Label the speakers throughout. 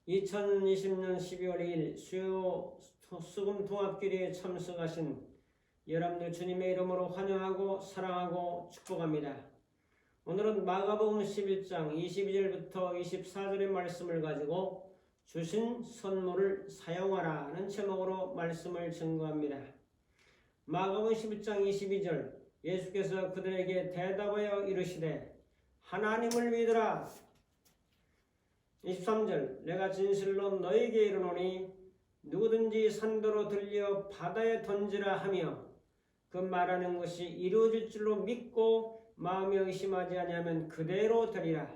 Speaker 1: 2020년 12월 2일 수요 수금 통합기도에 참석하신 여러분들 주님의 이름으로 환영하고 사랑하고 축복합니다. 오늘은 마가복음 11장 22절부터 24절의 말씀을 가지고 주신 선물을 사용하라는 제목으로 말씀을 증거합니다. 마가복음 11장 22절 예수께서 그들에게 대답하여 이르시되 하나님을 믿으라. 23절 내가 진실로 너에게 이르노니 누구든지 산도로 들려 바다에 던지라 하며 그 말하는 것이 이루어질 줄로 믿고 마음에 의심하지 아니하면 그대로 되리라.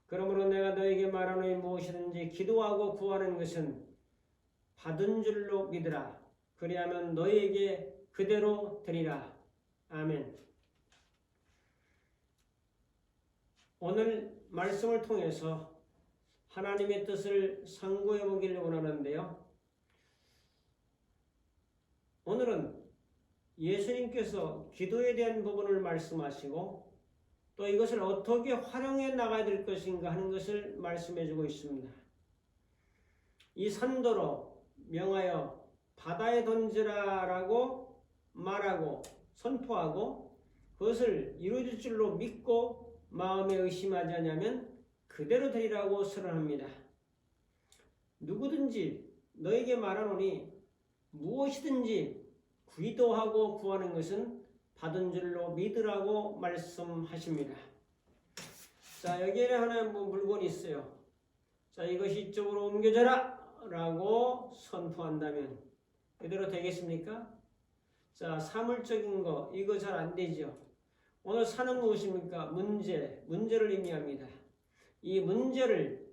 Speaker 1: 그러므로 내가 너에게 말하노니 무엇이든지 기도하고 구하는 것은 받은 줄로 믿으라. 그리하면 너에게 그대로 되리라. 아멘. 오늘 말씀을 통해서 하나님의 뜻을 상고해 보기를 원하는데요. 오늘은 예수님께서 기도에 대한 부분을 말씀하시고 또 이것을 어떻게 활용해 나가야 될 것인가 하는 것을 말씀해 주고 있습니다. 이 산도로 명하여 바다에 던지라라고 말하고 선포하고 그것을 이루어질 줄로 믿고 마음에 의심하지 않으면 그대로 되리라고 선언합니다. 누구든지 너에게 말하노니 무엇이든지 기도하고 구하는 것은 받은 줄로 믿으라고 말씀하십니다. 자, 여기에는 하나 물건이 있어요. 자, 이것이 이쪽으로 옮겨져라 라고 선포한다면 그대로 되겠습니까? 자, 사물적인 거 이거 잘 안 되죠. 오늘 산은 무엇입니까? 문제를 의미합니다. 이 문제를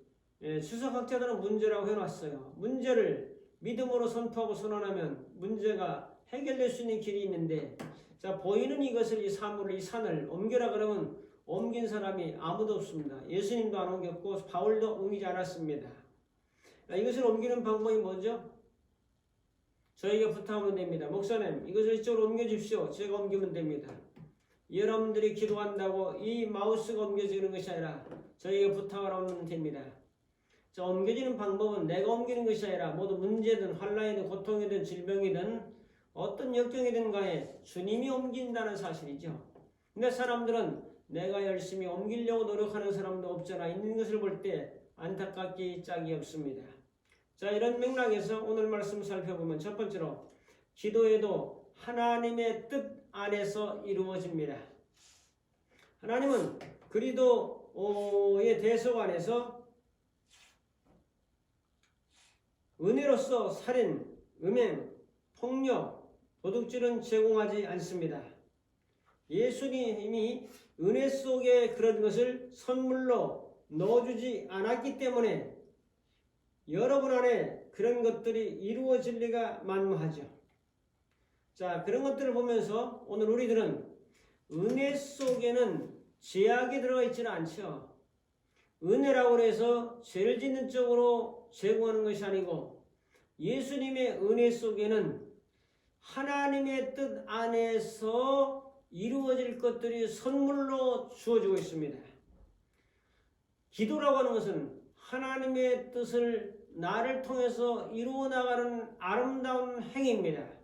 Speaker 1: 수석학자들은 문제라고 해놨어요. 문제를 믿음으로 선포하고 선언하면 문제가 해결될 수 있는 길이 있는데, 자, 보이는 이것을 이 산을 옮겨라 그러면 옮긴 사람이 아무도 없습니다. 예수님도 안 옮겼고 바울도 옮기지 않았습니다. 이것을 옮기는 방법이 뭐죠? 저희가 부탁하면 됩니다. 목사님, 이것을 이쪽으로 옮겨주십시오. 제가 옮기면 됩니다. 여러분들이 기도한다고 이 마우스가 옮겨지는 것이 아니라 저희가 부탁을 하면 됩니다. 자, 옮겨지는 방법은 내가 옮기는 것이 아니라 모두 문제든 환난이든 고통이든 질병이든 어떤 역경이든 간에 주님이 옮긴다는 사실이죠. 근데 사람들은 내가 열심히 옮기려고 노력하는 사람도 없잖아. 있는 것을 볼 때 안타깝기 짝이 없습니다. 자, 이런 맥락에서 오늘 말씀 살펴보면 첫 번째로 기도에도 하나님의 뜻 안에서 이루어집니다. 하나님은 그리스도의 대속 안에서 은혜로서 살인, 음행, 폭력, 도둑질은 제공하지 않습니다. 예수님이 은혜 속에 그런 것을 선물로 넣어주지 않았기 때문에 여러분 안에 그런 것들이 이루어질 리가 만무하죠. 자, 그런 것들을 보면서 오늘 우리들은 은혜 속에는 제약이 들어가 있지는 않죠. 은혜라고 해서 죄를 짓는 쪽으로 제공하는 것이 아니고 예수님의 은혜 속에는 하나님의 뜻 안에서 이루어질 것들이 선물로 주어지고 있습니다. 기도라고 하는 것은 하나님의 뜻을 나를 통해서 이루어 나가는 아름다운 행위입니다.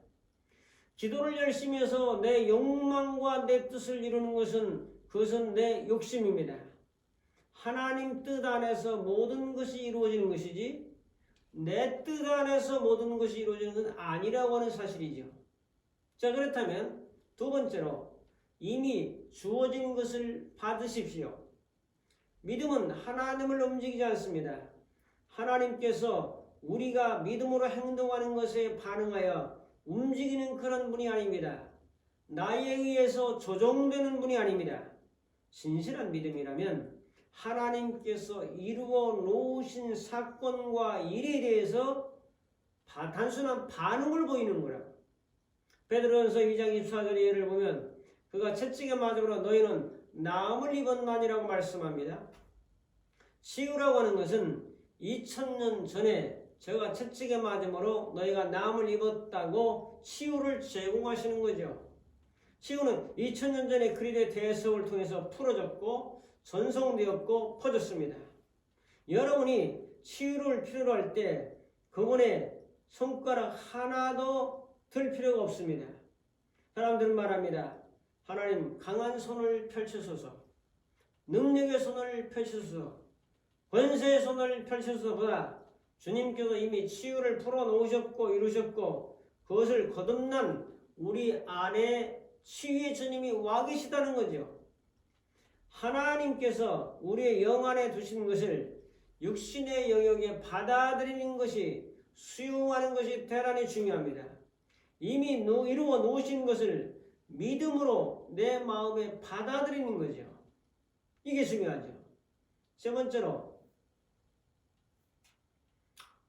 Speaker 1: 기도를 열심히 해서 내 욕망과 내 뜻을 이루는 것은 그것은 내 욕심입니다. 하나님 뜻 안에서 모든 것이 이루어지는 것이지 내 뜻 안에서 모든 것이 이루어지는 것은 아니라고 하는 사실이죠. 자, 그렇다면 두 번째로 이미 주어진 것을 받으십시오. 믿음은 하나님을 움직이지 않습니다. 하나님께서 우리가 믿음으로 행동하는 것에 반응하여 움직이는 그런 분이 아닙니다. 나에 의해서 조종되는 분이 아닙니다. 진실한 믿음이라면 하나님께서 이루어 놓으신 사건과 일에 대해서 단순한 반응을 보이는 거라. 베드로전서 2장 24절의 예를 보면 그가 채찍에 맞음으로 너희는 나음을 입었나니라고 말씀합니다. 치유라고 하는 것은 2000년 전에 제가 채찍에 맞음으로 너희가 나음을 입었다고 치유를 제공하시는 거죠. 치유는 2000년 전에 그리스도의 대속을 통해서 풀어졌고 전송되었고 퍼졌습니다. 여러분이 치유를 필요로 할 때 그분의 손가락 하나도 들 필요가 없습니다. 사람들은 말합니다. 하나님 강한 손을 펼치소서, 능력의 손을 펼치소서, 권세의 손을 펼치소서보다 주님께서 이미 치유를 풀어놓으셨고 이루셨고 그것을 거듭난 우리 안에 치유의 주님이 와 계시다는 거죠. 하나님께서 우리의 영 안에 두신 것을 육신의 영역에 받아들이는 것이, 수용하는 것이 대단히 중요합니다. 이미 이루어 놓으신 것을 믿음으로 내 마음에 받아들이는 거죠. 이게 중요하죠. 세 번째로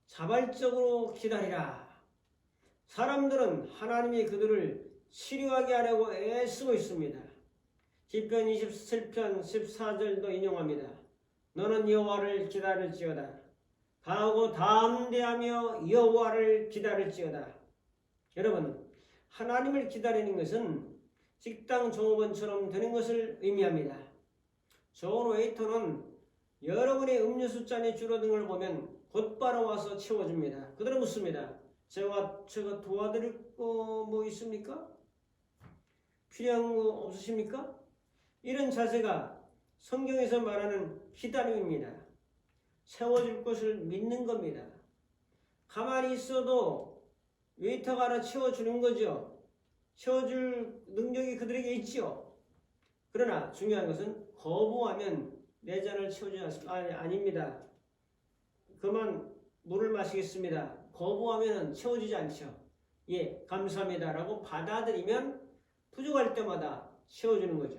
Speaker 1: 자발적으로 기다리라. 사람들은 하나님이 그들을 치료하게 하려고 애쓰고 있습니다. 시편 27편 14절도 인용합니다. 너는 여호와를 기다릴지어다. 강하고 담대하며 여호와를 기다릴지어다. 여러분, 하나님을 기다리는 것은 식당 종업원처럼 되는 것을 의미합니다. 좋은 웨이터는 여러분의 음료수 잔이 줄어든 걸 보면 곧바로 와서 채워줍니다. 그들은 묻습니다. 제가 도와드릴 거 뭐 있습니까? 필요한 거 없으십니까? 이런 자세가 성경에서 말하는 기다림입니다. 채워줄 것을 믿는 겁니다. 가만히 있어도 웨이터가 하나 채워주는 거죠. 채워줄 능력이 그들에게 있죠. 그러나 중요한 것은 거부하면 내 잔을 채워주지 않습니다. 아닙니다. 그만 물을 마시겠습니다. 거부하면 채워주지 않죠. 예, 감사합니다 라고 받아들이면 부족할 때마다 채워주는 거죠.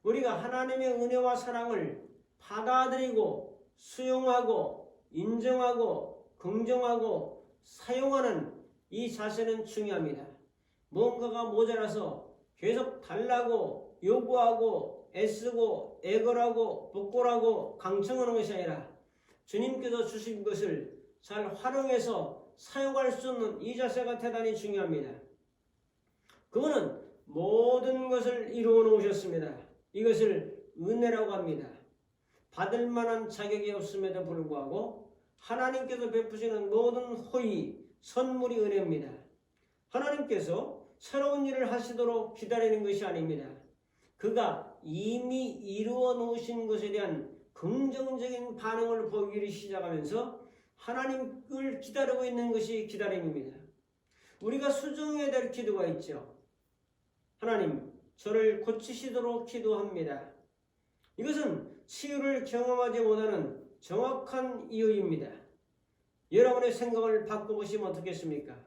Speaker 1: 우리가 하나님의 은혜와 사랑을 받아들이고 수용하고 인정하고 긍정하고 사용하는 이 자세는 중요합니다. 뭔가가 모자라서 계속 달라고 요구하고 애쓰고 애걸하고 부끄러워하고 강청하는 것이 아니라 주님께서 주신 것을 잘 활용해서 사용할 수 있는 이 자세가 대단히 중요합니다. 그분은 모든 것을 이루어 놓으셨습니다. 이것을 은혜라고 합니다. 받을 만한 자격이 없음에도 불구하고 하나님께서 베푸시는 모든 호의, 선물이 은혜입니다. 하나님께서 새로운 일을 하시도록 기다리는 것이 아닙니다. 그가 이미 이루어 놓으신 것에 대한 긍정적인 반응을 보이기 시작하면서 하나님을 기다리고 있는 것이 기다림입니다. 우리가 수정해야 될 기도가 있죠. 하나님, 저를 고치시도록 기도합니다. 이것은 치유를 경험하지 못하는 정확한 이유입니다. 여러분의 생각을 바꿔보시면 어떻겠습니까?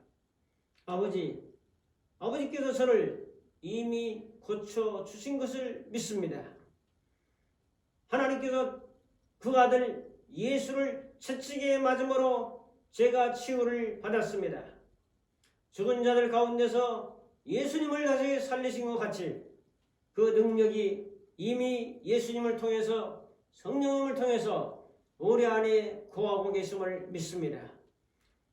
Speaker 1: 아버지께서 저를 이미 고쳐주신 것을 믿습니다. 하나님께서 그 아들 예수를 채찍에 맞음으로 제가 치유를 받았습니다. 죽은 자들 가운데서 예수님을 다시 살리신 것 같이 그 능력이 이미 예수님을 통해서 성령님을 통해서 우리 안에 거하고 계심을 믿습니다.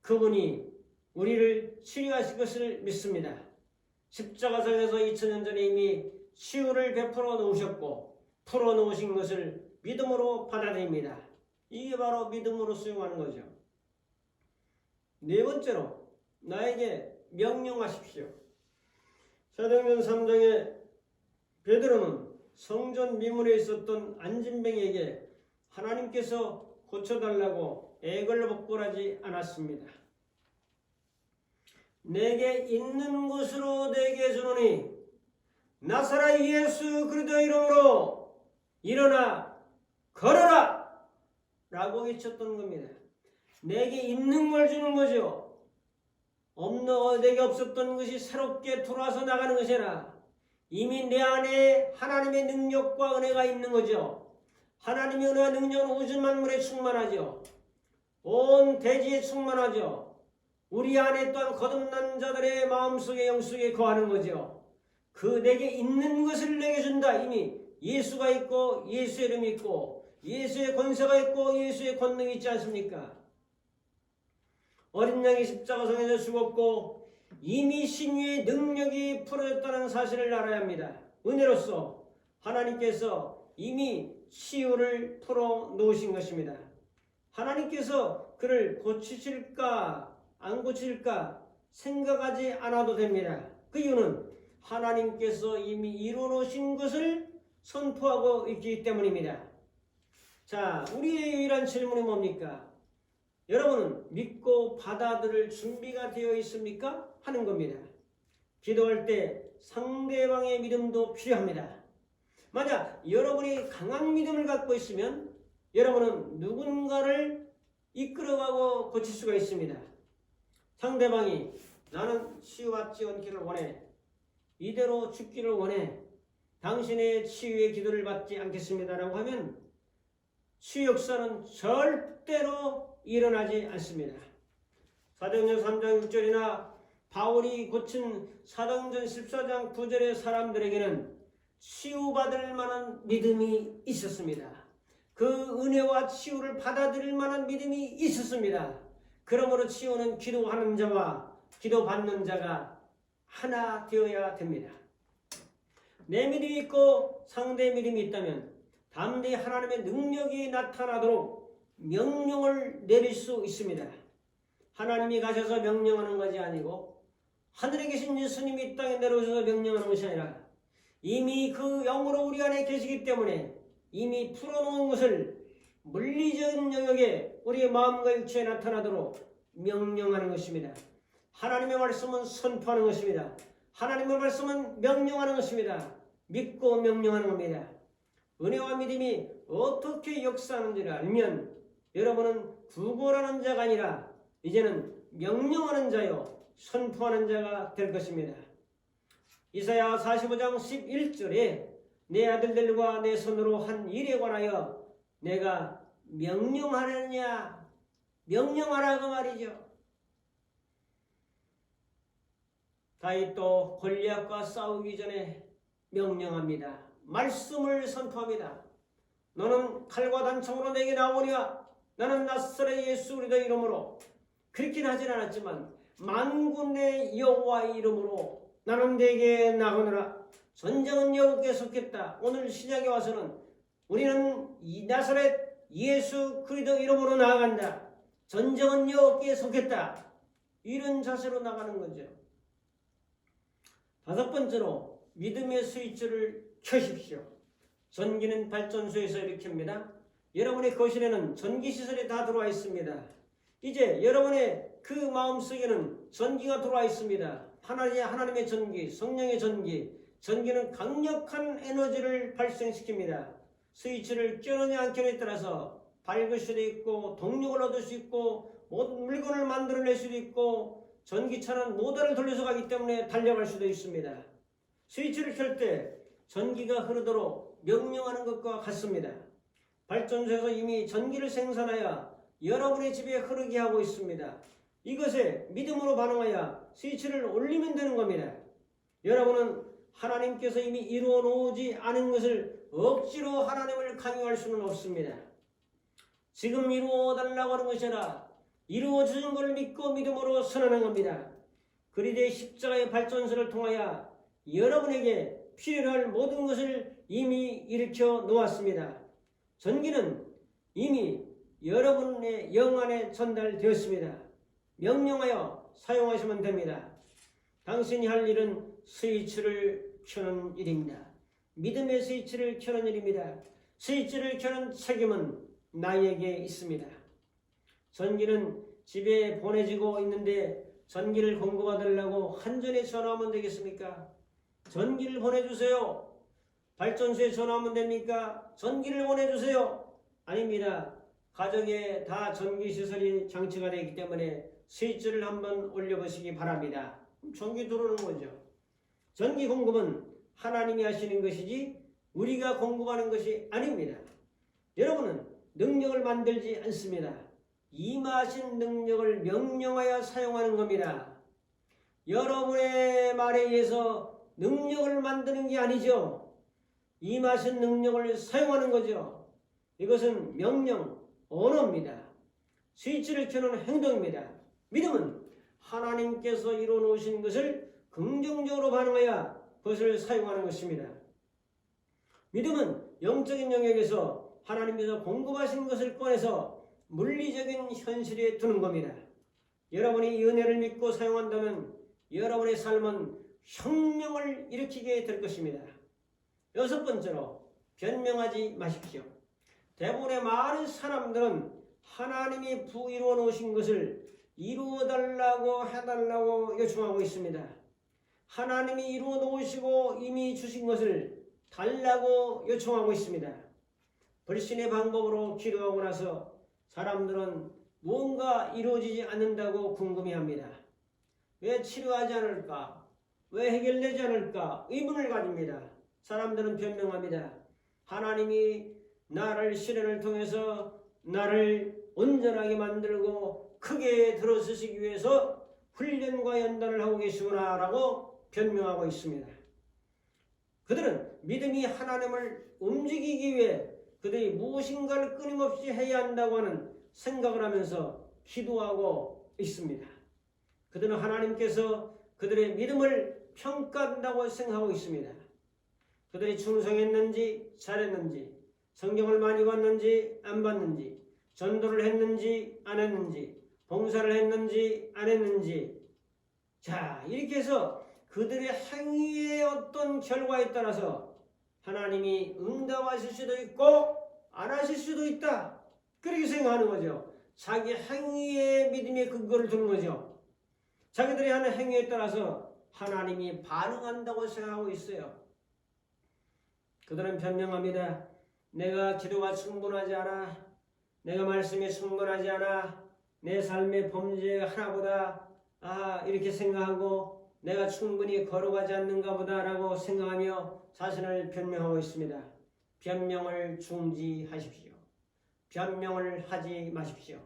Speaker 1: 그분이 우리를 치유하실 것을 믿습니다. 십자가상에서 2000년 전에 이미 치유를 베풀어 놓으셨고 풀어 놓으신 것을 믿음으로 받아들입니다. 이게 바로 믿음으로 수용하는 거죠. 네 번째로 나에게 명령하십시오. 사도행전 3장에 베드로는 성전 미문에 있었던 안진뱅이에게 하나님께서 고쳐달라고 애걸복걸하지 않았습니다. 내게 있는 것으로 내게 주노니 나사렛 예수 그리스도의 이름으로 일어나 걸어라 라고 외쳤던 겁니다. 내게 있는 걸 주는 거죠. 내게 없었던 것이 새롭게 들어와서 나가는 것이 아니라 이미 내 안에 하나님의 능력과 은혜가 있는 거죠. 하나님의 은혜와 능력은 우주 만물에 충만하죠. 온 대지에 충만하죠. 우리 안에 또한 거듭난 자들의 마음속에 영속에 거하는 거죠. 그 내게 있는 것을 내게 준다. 이미 예수가 있고 예수의 이름이 있고 예수의 권세가 있고 예수의 권능이 있지 않습니까? 어린 양이 십자가상에서 죽었고 이미 신유의 능력이 풀어졌다는 사실을 알아야 합니다. 은혜로서 하나님께서 이미 치유를 풀어 놓으신 것입니다. 하나님께서 그를 고치실까 안 고치실까 생각하지 않아도 됩니다. 그 이유는 하나님께서 이미 이루어놓으신 것을 선포하고 있기 때문입니다. 자, 우리의 유일한 질문이 뭡니까? 여러분은 믿고 받아들일 준비가 되어 있습니까? 하는 겁니다. 기도할 때 상대방의 믿음도 필요합니다. 만약 여러분이 강한 믿음을 갖고 있으면 여러분은 누군가를 이끌어가고 고칠 수가 있습니다. 상대방이 나는 치유받지 않기를 원해. 이대로 죽기를 원해. 당신의 치유의 기도를 받지 않겠습니다라고 하면 치유 역사는 절대로 일어나지 않습니다. 사도행전 3장 6절이나 바울이 고친 사도행전 14장 9절의 사람들에게는 치유받을 만한 믿음이 있었습니다. 그 은혜와 치유를 받아들일 만한 믿음이 있었습니다. 그러므로 치유는 기도하는 자와 기도받는 자가 하나 되어야 됩니다. 내 믿음이 있고 상대의 믿음이 있다면 담대히 하나님의 능력이 나타나도록 명령을 내릴 수 있습니다. 하나님이 가셔서 명령하는 것이 아니고 하늘에 계신 예수님이 이 땅에 내려오셔서 명령하는 것이 아니라 이미 그 영으로 우리 안에 계시기 때문에 이미 풀어놓은 것을 물리적인 영역에 우리의 마음과 육체에 나타나도록 명령하는 것입니다. 하나님의 말씀은 선포하는 것입니다. 하나님의 말씀은 명령하는 것입니다. 믿고 명령하는 겁니다. 은혜와 믿음이 어떻게 역사하는지를 알면 여러분은 구걸하는 자가 아니라 이제는 명령하는 자요 선포하는 자가 될 것입니다. 이사야 45장 11절에 내 아들들과 내 손으로 한 일에 관하여 내가 명령하느냐 명령하라고 말이죠. 다윗도 골리앗과 싸우기 전에 명령합니다. 말씀을 선포합니다. 너는 칼과 단총으로 내게 나오니와 나는 나사렛 예수 그리스도 이름으로 그렇긴 하진 않았지만 만군의 여호와의 이름으로 나는 내게 나가노라. 전쟁은 여호와께 속했다. 오늘 신약에 와서는 우리는 이 나사렛 예수 그리스도 이름으로 나아간다. 전쟁은 여호와께 속했다. 이런 자세로 나가는 거죠. 다섯 번째로 믿음의 스위치를 켜십시오. 전기는 발전소에서 일으킵니다. 여러분의 거실에는 전기시설이 다 들어와 있습니다. 이제 여러분의 그 마음속에는 전기가 들어와 있습니다. 하나님의 전기, 성령의 전기. 전기는 강력한 에너지를 발생시킵니다. 스위치를 켜느냐 안 켜느냐에 따라서 밝을 수도 있고 동력을 얻을 수 있고 모든 물건을 만들어낼 수도 있고 전기차는 모터를 돌려서 가기 때문에 달려갈 수도 있습니다. 스위치를 켤 때 전기가 흐르도록 명령하는 것과 같습니다. 발전소에서 이미 전기를 생산하여 여러분의 집에 흐르게 하고 있습니다. 이것에 믿음으로 반응하여 스위치를 올리면 되는 겁니다. 여러분은 하나님께서 이미 이루어 놓지 않은 것을 억지로 하나님을 강요할 수는 없습니다. 지금 이루어 달라고 하는 것이 아니라 이루어지는 것을 믿고 믿음으로 선언하는 겁니다. 그리스도의 십자가의 발전소를 통하여 여러분에게 필요로 할 모든 것을 이미 일으켜 놓았습니다. 전기는 이미 여러분의 영 안에 전달되었습니다. 명령하여 사용하시면 됩니다. 당신이 할 일은 스위치를 켜는 일입니다. 믿음의 스위치를 켜는 일입니다. 스위치를 켜는 책임은 나에게 있습니다. 전기는 집에 보내지고 있는데 전기를 공급받으려고 한전에 전화하면 되겠습니까? 전기를 보내주세요. 발전소에 전화하면 됩니까? 전기를 보내주세요. 아닙니다. 가정에 다 전기시설이 장치가 되기 때문에 스위치를 한번 올려보시기 바랍니다. 전기 들어오는 거죠. 전기 공급은 하나님이 하시는 것이지 우리가 공급하는 것이 아닙니다. 여러분은 능력을 만들지 않습니다. 임하신 능력을 명령하여 사용하는 겁니다. 여러분의 말에 의해서 능력을 만드는 게 아니죠. 임하신 능력을 사용하는 거죠. 이것은 명령, 언어입니다. 스위치를 켜는 행동입니다. 믿음은 하나님께서 이루어 놓으신 것을 긍정적으로 반응하여 그것을 사용하는 것입니다. 믿음은 영적인 영역에서 하나님께서 공급하신 것을 꺼내서 물리적인 현실에 두는 겁니다. 여러분이 이 은혜를 믿고 사용한다면 여러분의 삶은 혁명을 일으키게 될 것입니다. 여섯 번째로 변명하지 마십시오. 대부분의 많은 사람들은 하나님이 이루어 놓으신 것을 이루어달라고 해달라고 요청하고 있습니다. 하나님이 이루어 놓으시고 이미 주신 것을 달라고 요청하고 있습니다. 불신의 방법으로 기도하고 나서 사람들은 무언가 이루어지지 않는다고 궁금해합니다. 왜 치료하지 않을까? 왜 해결되지 않을까? 의문을 가집니다. 사람들은 변명합니다. 하나님이 나를 시련을 통해서 나를 온전하게 만들고 크게 들어서시기 위해서 훈련과 연단을 하고 계시구나 라고 변명하고 있습니다. 그들은 믿음이 하나님을 움직이기 위해 그들이 무엇인가를 끊임없이 해야 한다고 하는 생각을 하면서 기도하고 있습니다. 그들은 하나님께서 그들의 믿음을 평가한다고 생각하고 있습니다. 그들이 충성했는지 잘했는지, 성경을 많이 봤는지 안 봤는지, 전도를 했는지 안 했는지, 봉사를 했는지 안 했는지, 자 이렇게 해서 그들의 행위의 어떤 결과에 따라서 하나님이 응답하실 수도 있고 안 하실 수도 있다, 그렇게 생각하는 거죠. 자기 행위의 믿음의 근거를 두는 거죠. 자기들이 하는 행위에 따라서 하나님이 반응한다고 생각하고 있어요. 그들은 변명합니다. 내가 기도가 충분하지 않아, 내가 말씀이 충분하지 않아, 내 삶의 범죄 하나보다 이렇게 생각하고 내가 충분히 걸어가지 않는가 보다라고 생각하며 자신을 변명하고 있습니다. 변명을 중지하십시오. 변명을 하지 마십시오.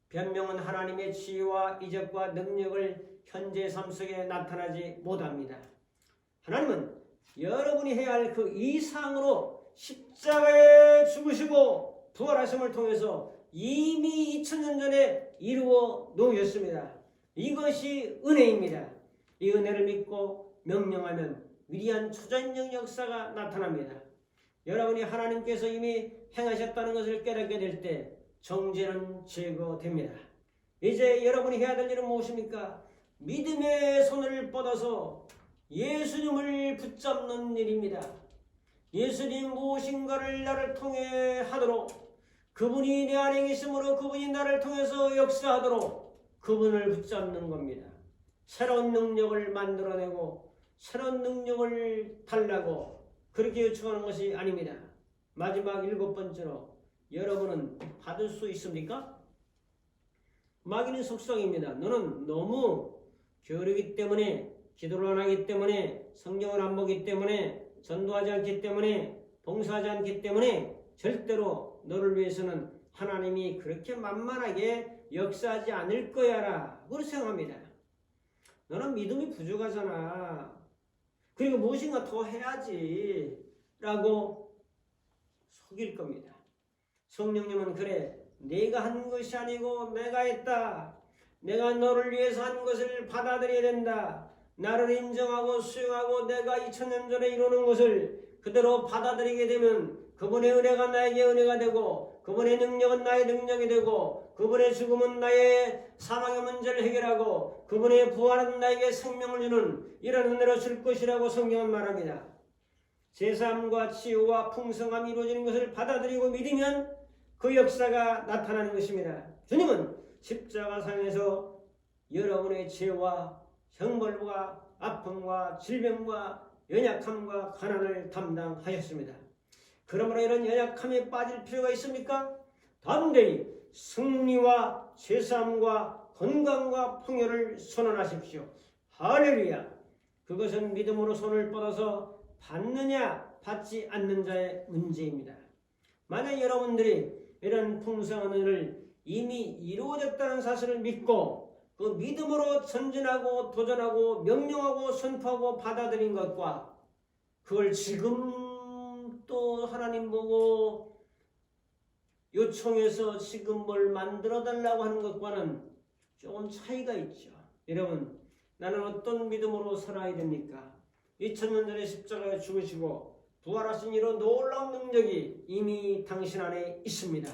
Speaker 1: 변명은 하나님의 지혜와 이적과 능력을 현재 삶 속에 나타나지 못합니다. 하나님은 여러분이 해야 할 그 이상으로 십자가에 죽으시고 부활하심을 통해서 이미 2000년 전에 이루어 놓으셨습니다. 이것이 은혜입니다. 이 은혜를 믿고 명령하면 위대한 초전적 역사가 나타납니다. 여러분이 하나님께서 이미 행하셨다는 것을 깨닫게 될 때 정죄는 제거됩니다. 이제 여러분이 해야 될 일은 무엇입니까? 믿음의 손을 뻗어서 예수님을 붙잡는 일입니다. 예수님 무엇인가를 나를 통해 하도록, 그분이 내 안에 계심으로 그분이 나를 통해서 역사하도록 그분을 붙잡는 겁니다. 새로운 능력을 만들어내고 새로운 능력을 달라고 그렇게 요청하는 것이 아닙니다. 마지막 일곱 번째로, 여러분은 받을 수 있습니까? 마귀는 속성입니다. 너는 너무 게으르기 때문에, 기도를 안 하기 때문에, 성경을 안 보기 때문에, 전도하지 않기 때문에, 봉사하지 않기 때문에 절대로 너를 위해서는 하나님이 그렇게 만만하게 역사하지 않을 거야라 그렇게 생각합니다. 너는 믿음이 부족하잖아. 그리고 무엇인가 더 해야지 라고 속일 겁니다. 성령님은 그래, 네가 한 것이 아니고 내가 했다. 내가 너를 위해서 한 것을 받아들여야 된다. 나를 인정하고 수용하고 내가 2000년 전에 이루는 것을 그대로 받아들이게 되면 그분의 은혜가 나에게 은혜가 되고, 그분의 능력은 나의 능력이 되고, 그분의 죽음은 나의 사망의 문제를 해결하고, 그분의 부활은 나에게 생명을 주는 이런 은혜로 줄 것이라고 성경은 말합니다. 제사함과 치유와 풍성함이 이루어지는 것을 받아들이고 믿으면 그 역사가 나타나는 것입니다. 주님은 십자가상에서 여러분의 죄와 형벌과 아픔과 질병과 연약함과 가난을 담당하였습니다. 그러므로 이런 연약함에 빠질 필요가 있습니까? 담대히 승리와 죄사함과 건강과 풍요를 선언하십시오. 할렐루야! 그것은 믿음으로 손을 뻗어서 받느냐 받지 않는 자의 문제입니다. 만약 여러분들이 이런 풍성한 은혜를 이미 이루어졌다는 사실을 믿고 그 믿음으로 전진하고 도전하고 명령하고 선포하고 받아들인 것과 그걸 지금 또 하나님 보고 요청해서 지금 뭘 만들어 달라고 하는 것과는 조금 차이가 있죠. 여러분, 나는 어떤 믿음으로 살아야 됩니까? 2000년 전에 십자가에 죽으시고 부활하신 이로 놀라운 능력이 이미 당신 안에 있습니다.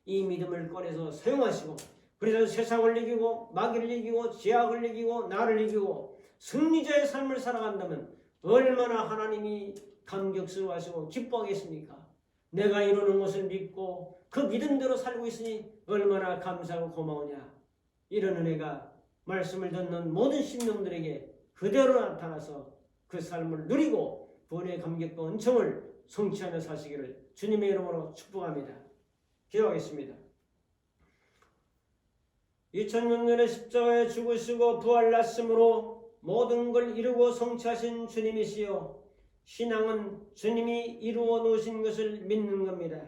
Speaker 1: 이 믿음을 꺼내서 사용하시고 그래서 세상을 이기고 마귀를 이기고 죄악을 이기고 나를 이기고 승리자의 삶을 살아간다면 얼마나 하나님이 감격스러워하시고 기뻐하겠습니까? 내가 이루는 것을 믿고 그 믿음대로 살고 있으니 얼마나 감사하고 고마우냐. 이런 은혜가 말씀을 듣는 모든 심령들에게 그대로 나타나서 그 삶을 누리고 구원의 감격과 은총을 성취하며 사시기를 주님의 이름으로 축복합니다. 기도하겠습니다. 2006년에 십자가에 죽으시고 부활났으므로 모든 걸 이루고 성취하신 주님이시여, 신앙은 주님이 이루어 놓으신 것을 믿는 겁니다.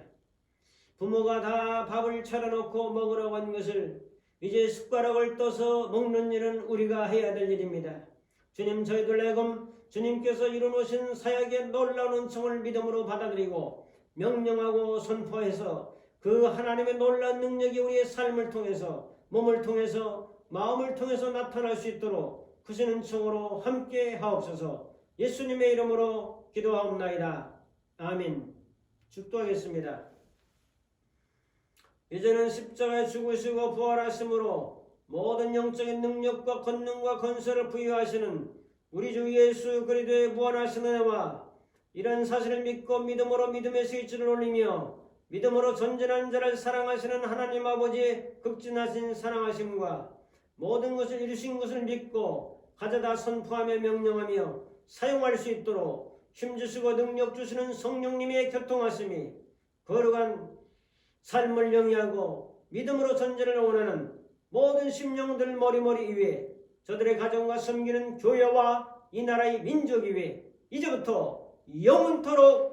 Speaker 1: 부모가 다 밥을 차려놓고 먹으라고 한 것을 이제 숟가락을 떠서 먹는 일은 우리가 해야 될 일입니다. 주님, 저희들 내금 주님께서 이루어놓으신 사역의 놀라운 은총을 믿음으로 받아들이고 명령하고 선포해서 그 하나님의 놀라운 능력이 우리의 삶을 통해서 몸을 통해서 마음을 통해서 나타날 수 있도록 크신 은총으로 함께 하옵소서. 예수님의 이름으로 기도하옵나이다. 아멘. 축도하겠습니다. 이제는 십자가에 죽으시고 부활하심으로 모든 영적인 능력과 권능과 건설을 부여하시는 우리 주 예수 그리스도의 무한하신 은혜와 이런 사실을 믿고 믿음으로 믿음의 스위치를 올리며 믿음으로 전진한 자를 사랑하시는 하나님 아버지의 극진하신 사랑하심과 모든 것을 이루신 것을 믿고 가져다 선포하며 명령하며 사용할 수 있도록 힘주시고 능력 주시는 성령님의 교통하심이 거룩한 삶을 영위하고 믿음으로 전진을 원하는 모든 심령들 머리머리 위에 저들의 가정과 섬기는 교회와 이 나라의 민족 위에 이제부터 영원토록